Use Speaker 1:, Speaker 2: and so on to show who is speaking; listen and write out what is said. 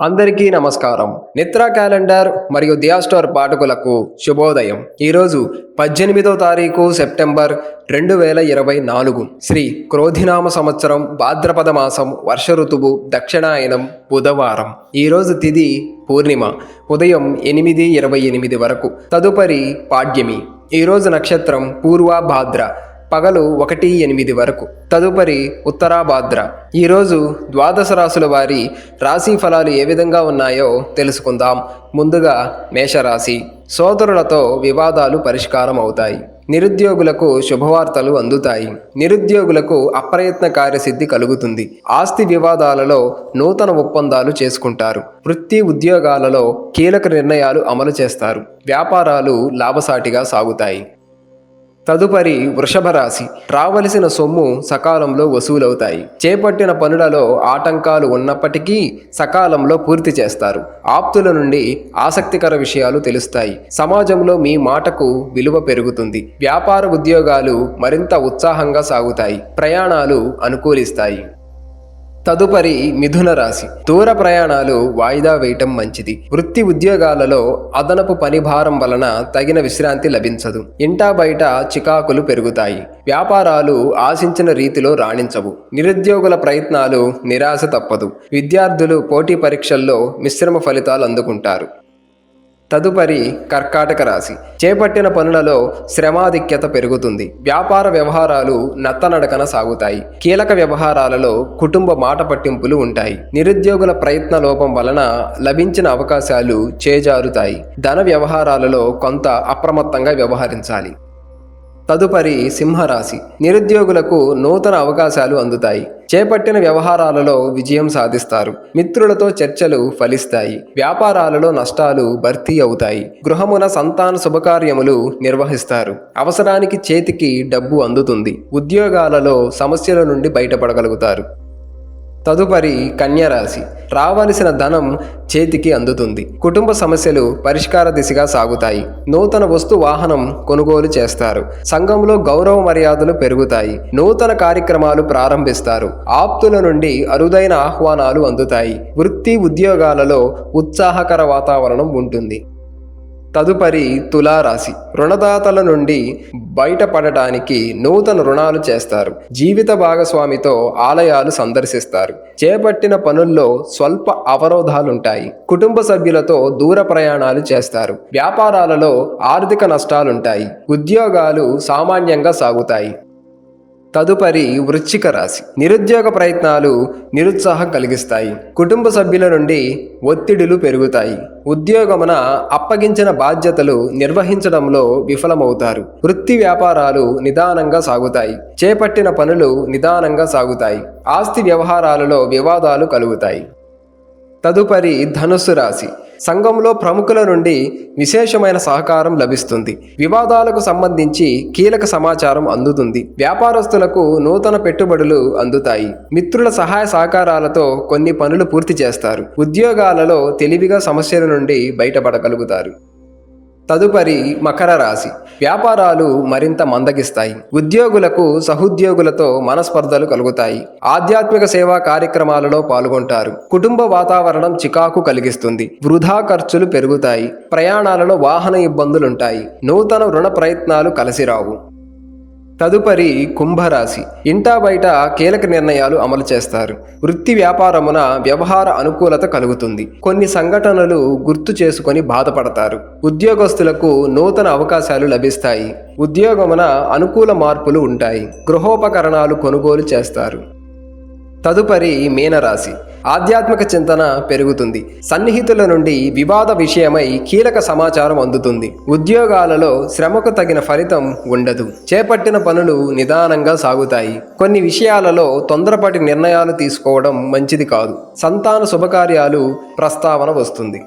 Speaker 1: అందరికీ నమస్కారం. నిత్రా క్యాలెండర్ మరియు దియా స్టోర్ పాఠకులకు శుభోదయం. ఈరోజు 18వ తారీఖు సెప్టెంబర్ 2024 శ్రీ క్రోధినామ సంవత్సరం భాద్రపద మాసం వర్ష ఋతువు దక్షిణాయనం బుధవారం. ఈరోజు తిథి పూర్ణిమ ఉదయం 8:28 వరకు. తదుపరి పాడ్యమి. ఈరోజు నక్షత్రం పూర్వభాద్ర పగలు 1:08 వరకు. తదుపరి ఉత్తరాభాద్ర. ఈరోజు ద్వాదశ రాశుల వారి రాశి ఫలాలు ఏ విధంగా ఉన్నాయో తెలుసుకుందాం. ముందుగా మేషరాశి. సోదరులతో వివాదాలు పరిష్కారం అవుతాయి. నిరుద్యోగులకు శుభవార్తలు అందుతాయి. నిరుద్యోగులకు అప్రయత్న కార్యసిద్ధి కలుగుతుంది. ఆస్తి వివాదాలలో నూతన ఒప్పందాలు చేసుకుంటారు. వృత్తి ఉద్యోగాలలో కీలక నిర్ణయాలు అమలు చేస్తారు. వ్యాపారాలు లాభసాటిగా సాగుతాయి. తదుపరి వృషభ రాశి. రావలసిన సొమ్ము సకాలంలో వసూలవుతాయి. చేపట్టిన పనులలో ఆటంకాలు ఉన్నప్పటికీ సకాలంలో పూర్తి చేస్తారు. ఆప్తుల నుండి ఆసక్తికర విషయాలు తెలుస్తాయి. సమాజంలో మీ మాటకు విలువ పెరుగుతుంది. వ్యాపార ఉద్యోగాలు మరింత ఉత్సాహంగా సాగుతాయి. ప్రయాణాలు అనుకూలిస్తాయి. తదుపరి మిథున రాశి. దూర ప్రయాణాలు వాయిదా వేయటం మంచిది. వృత్తి ఉద్యోగాలలో అదనపు పని భారం వలన తగిన విశ్రాంతి లభించదు. ఇంటా బయట చికాకులు పెరుగుతాయి. వ్యాపారాలు ఆశించిన రీతిలో రాణించవు. నిరుద్యోగుల ప్రయత్నాలు నిరాశ తప్పదు. విద్యార్థులు పోటీ పరీక్షల్లో మిశ్రమ ఫలితాలు అందుకుంటారు. తదుపరి కర్కాటక రాశి. చేపట్టిన పనులలో శ్రమాధిక్యత పెరుగుతుంది. వ్యాపార వ్యవహారాలు నత్తనడకన సాగుతాయి. కీలక వ్యవహారాలలో కుటుంబ మాట పట్టింపులు ఉంటాయి. నిరుద్యోగుల ప్రయత్న లోపం వలన లభించిన అవకాశాలు చేజారుతాయి. ధన వ్యవహారాలలో కొంత అప్రమత్తంగా వ్యవహరించాలి. తదుపరి సింహరాశి. నిరుద్యోగులకు నూతన అవకాశాలు అందుతాయి. చేపట్టిన వ్యవహారాలలో విజయం సాధిస్తారు. మిత్రులతో చర్చలు ఫలిస్తాయి. వ్యాపారాలలో నష్టాలు భర్తీ అవుతాయి. గృహమున సంతాన శుభకార్యములు నిర్వహిస్తారు. అవసరానికి చేతికి డబ్బు అందుతుంది. ఉద్యోగాలలో సమస్యల నుండి బయటపడగలుగుతారు. తదుపరి కన్యరాశి. రావలసిన ధనం చేతికి అందుతుంది. కుటుంబ సమస్యలు పరిష్కార దిశగా సాగుతాయి. నూతన వస్తు వాహనం కొనుగోలు చేస్తారు. సంఘంలో గౌరవ మర్యాదలు పెరుగుతాయి. నూతన కార్యక్రమాలు ప్రారంభిస్తారు. ఆప్తుల నుండి అరుదైన ఆహ్వానాలు అందుతాయి. వృత్తి ఉద్యోగాలలో ఉత్సాహకర వాతావరణం ఉంటుంది. తదుపరి తులారాశి. రుణదాతల నుండి బయటపడటానికి నూతన రుణాలు చేస్తారు. జీవిత భాగస్వామితో ఆలయాలు సందర్శిస్తారు. చేపట్టిన పనుల్లో స్వల్ప అవరోధాలుంటాయి. కుటుంబ సభ్యులతో దూర ప్రయాణాలు చేస్తారు. వ్యాపారాలలో ఆర్థిక నష్టాలుంటాయి. ఉద్యోగాలు సామాన్యంగా సాగుతాయి. తదుపరి వృశ్చిక రాశి. నిరుద్యోగ ప్రయత్నాలు నిరుత్సాహం కలిగిస్తాయి. కుటుంబ సభ్యుల నుండి ఒత్తిడులు పెరుగుతాయి. ఉద్యోగమున అప్పగించిన బాధ్యతలు నిర్వహించడంలో విఫలమవుతారు. వృత్తి వ్యాపారాలు నిదానంగా సాగుతాయి. చేపట్టిన పనులు నిదానంగా సాగుతాయి. ఆస్తి వ్యవహారాలలో వివాదాలు కలుగుతాయి. తదుపరి ధనుస్సు రాశి. సంఘంలో ప్రముఖుల నుండి విశేషమైన సహకారం లభిస్తుంది. వివాదాలకు సంబంధించి కీలక సమాచారం అందుతుంది. వ్యాపారస్తులకు నూతన పెట్టుబడులు అందుతాయి. మిత్రుల సహాయ సహకారాలతో కొన్ని పనులు పూర్తి చేస్తారు. ఉద్యోగాలలో తెలివిగా సమస్యల నుండి బయటపడగలుగుతారు. తదుపరి మకర రాశి. వ్యాపారాలు మరింత మందగిస్తాయి. ఉద్యోగులకు సహోద్యోగులతో మనస్పర్ధలు కలుగుతాయి. ఆధ్యాత్మిక సేవా కార్యక్రమాలలో పాల్గొంటారు. కుటుంబ వాతావరణం చికాకు కలిగిస్తుంది. వృధా ఖర్చులు పెరుగుతాయి. ప్రయాణాలలో వాహన ఇబ్బందులుంటాయి. నూతన రుణ ప్రయత్నాలు కలిసిరావు. తదుపరి కుంభరాశి. ఇంటా బయట కీలక నిర్ణయాలు అమలు చేస్తారు. వృత్తి వ్యాపారమున వ్యవహార అనుకూలత కలుగుతుంది. కొన్ని సంఘటనలు గుర్తు చేసుకొని బాధపడతారు. ఉద్యోగస్తులకు నూతన అవకాశాలు లభిస్తాయి. ఉద్యోగమున అనుకూల మార్పులు ఉంటాయి. గృహోపకరణాలు కొనుగోలు చేస్తారు. తదుపరి మీనరాశి. ఆధ్యాత్మిక చింతన పెరుగుతుంది. సన్నిహితుల నుండి వివాద విషయమై కీలక సమాచారం అందుతుంది. ఉద్యోగాలలో శ్రమకు తగిన ఫలితం ఉండదు. చేపట్టిన పనులు నిదానంగా సాగుతాయి. కొన్ని విషయాలలో తొందరపాటి నిర్ణయాలు తీసుకోవడం మంచిది కాదు. సంతాన శుభకార్యాలు ప్రస్తావన వస్తుంది.